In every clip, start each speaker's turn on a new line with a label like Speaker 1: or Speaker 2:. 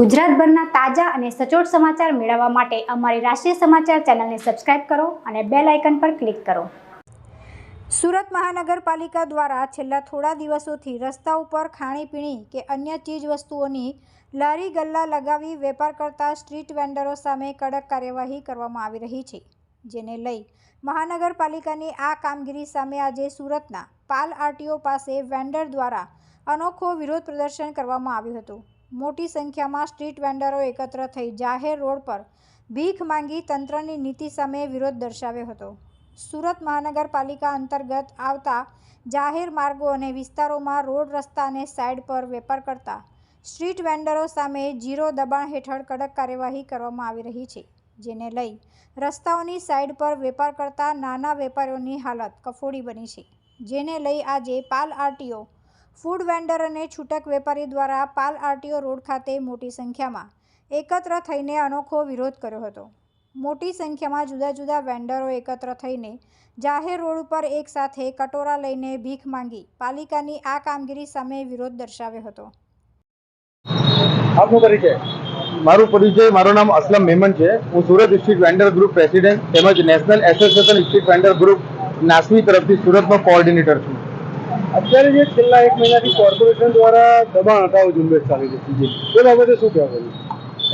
Speaker 1: ગુજરાતભરના તાજા અને સચોટ સમાચાર મેળવવા માટે અમારી રાષ્ટ્રીય સમાચાર ચેનલને સબસ્ક્રાઇબ કરો અને બેલ આઇકન પર ક્લિક કરો। સુરત મહાનગરપાલિકા દ્વારા છેલ્લા થોડા દિવસોથી રસ્તા ઉપર ખાણીપીણી કે અન્ય ચીજ વસ્તુઓની લારી ગલ્લા લગાવી વેપાર કરતા સ્ટ્રીટ વેન્ડરો સામે કડક કાર્યવાહી કરવામાં આવી રહી છે, જેને લઈ મહાનગરપાલિકાની આ કામગીરી સામે આજે સુરતના પાલ આરટીઓ પાસે વેન્ડર દ્વારા અનોખો વિરોધ પ્રદર્શન કરવામાં આવ્યું હતું। મોટી સંખ્યામાં સ્ટ્રીટ વેન્ડરો એકત્ર થઈ જાહેર રોડ પર ભીખ માંગી તંત્રની નીતિ સામે વિરોધ દર્શાવ્યો હતો। સુરત મહાનગરપાલિકા અંતર્ગત આવતા જાહેર માર્ગો અને વિસ્તારોમાં રોડ રસ્તા અને સાઇડ પર વેપાર કરતા સ્ટ્રીટ વેન્ડરો સામે જીરો દબાણ હેઠળ કડક કાર્યવાહી કરવામાં આવી રહી છે, જેને લઈ રસ્તાઓની સાઇડ પર વેપાર કરતા નાના વેપારીઓની હાલત કફોડી બની છે, જેને લઈ આજે પાલ આરટીઓ ફૂડ વેન્ડર અને છૂટક વેપારી દ્વારા પાલ આરટીઓ રોડ ખાતે મોટી સંખ્યામાં એકત્ર થઈને અનોખો વિરોધ કર્યો હતો। મોટી સંખ્યામાં જુદા જુદા વેન્ડરો એકત્ર થઈને જાહેર રોડ ઉપર એક સાથે કટોરા લઈને ભીખ માંગી પાલિકાની આ કામગીરી સામે વિરોધ દર્શાવ્યો હતો।
Speaker 2: આપનો પરિચય? મારું નામ અસલમ મેમન છે। હું Surat street vendor group president તેમજ national association street vendor group NASVI તરફથી સુરતનો કોઓર્ડિનેટર છું। અત્યારે જે છેલ્લા એક મહિનાથી કોર્પોરેશન દ્વારા દબાણ હટાવો ઝુંબેશ ચાલી રહી છે, એ બાબતે શું કહેવા માંગો?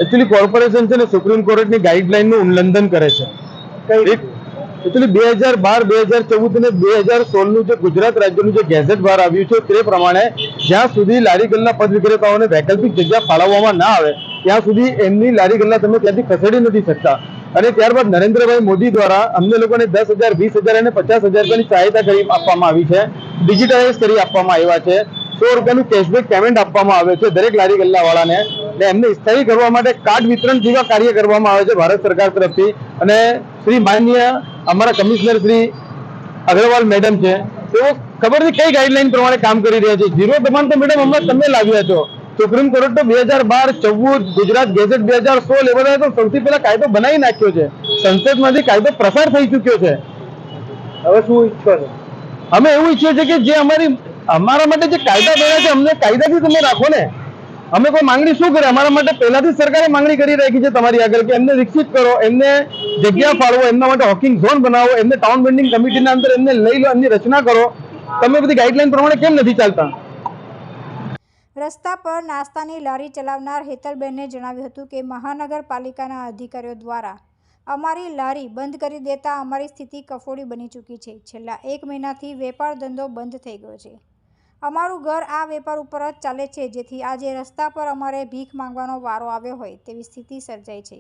Speaker 2: એકચ્યુઅલી કોર્પોરેશન છે ને સુપ્રીમ કોર્ટની ગાઈડલાઈનનું ઉલ્લંઘન કરે છે। એકચ્યુઅલી 2012, 2014 અને 2016નું જે ગુજરાત રાજ્યનું જે ગેઝેટ બહાર આવ્યું છે તે પ્રમાણે જ્યાં સુધી લારી ગલ્લા પદ વિક્રેતાઓને વૈકલ્પિક જગ્યા ફાળવવામાં ના આવે ત્યાં સુધી એમની લારી ગલ્લા તમે ત્યાંથી ખસેડી નથી શકતા। અને ત્યારબાદ નરેન્દ્રભાઈ મોદી દ્વારા અમને લોકોને 10,000, 20,000 અને 50,000 રૂપિયાની સહાયતા કરી આપવામાં આવી છે, ડિજિટાઇઝ કરી આપવામાં આવ્યા છે, 100 રૂપિયાનું કેશબેક પેમેન્ટ આપવામાં આવે છે દરેક લારી ગલ્લાવાળાને, અને એમને સ્થાયી કરવા માટે કાર્ડ વિતરણ જેવા કાર્ય કરવામાં આવે છે ભારત સરકાર તરફથી। અને શ્રી માનનીય અમારા કમિશનર શ્રી અગ્રવાલ મેડમ છે, તેઓ ખબર નહીં કઈ ગાઈડલાઈન પ્રમાણે કામ કરી રહ્યા છે। ઝીરો દબાણ તો મેડમ હમણાં તમે લાવ્યા છો, સુપ્રીમ કોર્ટ તો 2012, 14, ગુજરાત ગેઝેટ 2016 એ બધા તો સૌથી પહેલા કાયદો બનાવી નાખ્યો છે, સંસદમાંથી કાયદો પ્રસાર થઈ ચુક્યો છે। હવે શું ઈચ્છો છો? અમે એવું ઈચ્છીએ છીએ કે જે અમારા માટે જે કાયદા બન્યા છે અમને કાયદાથી તમે રાખો ને। અમે કોઈ માંગણી શું કરે? અમારા માટે પહેલાથી સરકારે માંગણી કરી રાખી છે તમારી આગળ કે એમને વિકસિત કરો, એમને જગ્યા ફાળવો, એમના માટે હોકિંગ ઝોન બનાવો, એમને ટાઉન બિલ્ડિંગ કમિટીના અંદર એમને લઈ લો, એમની રચના કરો। તમે બધી ગાઈડલાઈન પ્રમાણે કેમ નથી ચાલતા?
Speaker 1: રસ્તા પર નાસ્તાની લારી ચલાવનાર હેતલબેને જણાવ્યું હતું કે મહાનગરપાલિકાના અધિકારીઓ દ્વારા અમારી લારી બંધ કરી દેતા અમારી સ્થિતિ કફોડી બની ચૂકી છે। છેલ્લા એક મહિનાથી વેપાર ધંધો બંધ થઈ ગયો છે। અમારું ઘર આ વેપાર ઉપર જ ચાલે છે, જેથી આજે રસ્તા પર અમારે ભીખ માંગવાનો વારો આવ્યો હોય તેવી સ્થિતિ સર્જાઈ છે।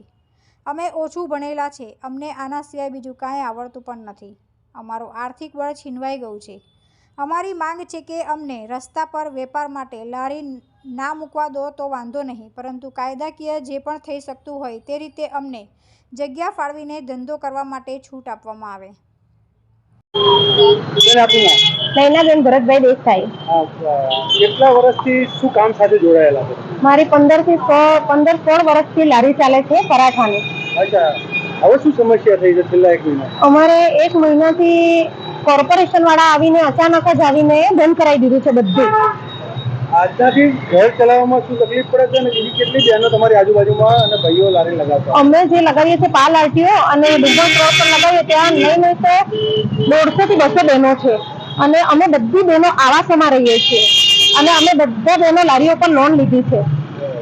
Speaker 1: અમે ઓછું ભણેલા છે, અમને આના સિવાય બીજું કાંઈ આવડતું પણ નથી। અમારું આર્થિક બળ છીનવાઈ ગયું છે। અમારી માંગ છે કે અમને રસ્તા પર વેપાર માટે લારી ના મૂકવા દો તો વાંધો નહીં, પરંતુ કાયદાકીય જે પણ થઈ શકતું હોય તે રીતે અમને જગ્યા ફાળવીને ધંધો કરવા માટે છૂટ આપવામાં આવે।
Speaker 3: નૈનાબેન ભરતભાઈ દેસાઈ।
Speaker 2: કેટલા વર્ષથી શું કામ સાથે જોડાયેલા છો?
Speaker 3: મારી 15-16 વર્ષથી લારી ચાલે છે પરાઠાની।
Speaker 2: અચ્છા, હવે શું સમસ્યા થઈ છે છેલ્લા એક મહિના?
Speaker 3: અમારે એક મહિનાથી કોર્પોરેશન વાળા આવીને અચાનક જ આવીને બંધ કરાવી દીધું છે બધું।
Speaker 2: આજનાથી ઘર ચલાવવામાં શું તકલીફ પડે છે અને બીજી કેટલી બહેનો તમારી આજુબાજુમાં અને ભાઈઓ લારી લગાવતા?
Speaker 3: અમે જે લગાવીએ છીએ પાલ આરટીઓ અને ડુંગર રોડ પર લગાવીએ ત્યાં નહીં તો 150 થી 200 બહેનો છે, અને અમે બધી બહેનો આવાસોમાં રહીએ છીએ, અને અમે બધા બહેનો લારીઓ પર લોન લીધી છે,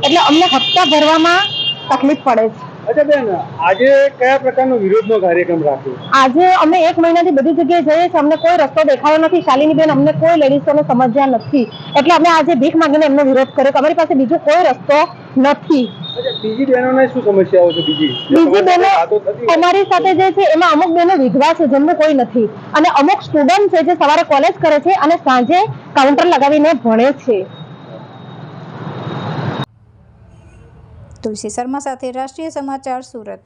Speaker 3: એટલે અમને હપ્તા ભરવામાં તકલીફ પડે છે।
Speaker 2: અચ્છા બેન, આજે કયા પ્રકારનો વિરોધનો કાર્યક્રમ રાખ્યો?
Speaker 3: આજે અમે એક મહિનાથી બધી જગ્યાએ જઈએ છીએ, અમને કોઈ રસ્તો દેખાયો નથી। શાલિની બેન અમને કોઈ લેડીઝોને સમજ્યા નથી, એટલે અમે આજે ભીખ માંગીને એમનો વિરોધ કર્યો કે અમારી પાસે બીજો કોઈ રસ્તો નથી।
Speaker 2: બીજી બહેનોને શું સમસ્યાઓ છે? બીજી
Speaker 3: બહેનો અમારી સાથે જે છે એમાં અમુક બહેનો વિધવા છે જેમને કોઈ નથી, અને અમુક સ્ટુડન્ટ છે જે સવારે કોલેજ કરે છે અને સાંજે કાઉન્ટર લગાવીને ભણે છે।
Speaker 1: તુલસી શર્મા સાથે રાષ્ટ્રીય સમાચાર, સુરત।